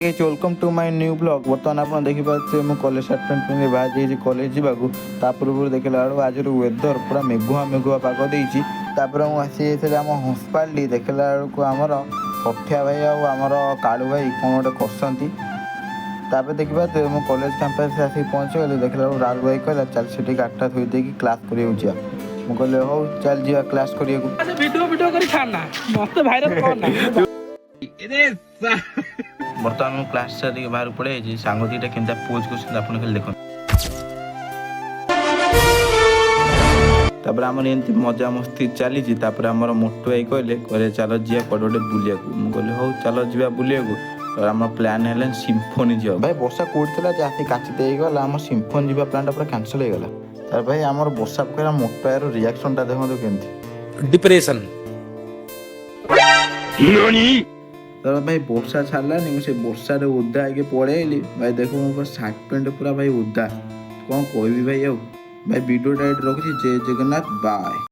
Welcome to my new blog. बर्तमान आप देखिए मुझे कॉलेज सार्ट पैंट पिंधि बाहर जाइए कॉलेज जावाक पूर्व देखला बेलू आज वेदर पूरा मेघुआ मेघुआ पाग देती मुझे आम हंसपाली देखला बेलू आमर पठिया भाई आमर कालू भाई कौन गोटे करसती देखा मुझे कॉलेज कैंपस आसिक पहुँचीगली देखला बेलू राहुल भाई कहला चल से गाड़टा थोड़ी देकी क्लास करिया जा मुझे हूँ चल जा क्लास बर्तमान मुझे क्लास से बाहर पड़े सांग दीटा के पोज कर खाली देख आमर एमती मजा मस्ती चली आमर मोटू भाई कहले चल जी कड़े गोटे बुलिया मुझे हूँ चल जा बुलिया आम प्लान है सिम्फोनी जा भाई वर्षा कौटी थी काची गला आम सिम्फोनी जा प्लान पूरा कैंसल हो गला भाई आम वर्षा पकड़ा मोटू भाई रिएक्शन टा देखो केमती डिप्रेशन भाई वर्षा छाड़लानी मुझे वर्षा ओदा होगी पड़ेली भाई देखो मो सार्ट पैंट पूरा भाई ओदा कौन कहबी भाई भाई वीडियो डायरेक्ट रखी जय जगन्नाथ बाय।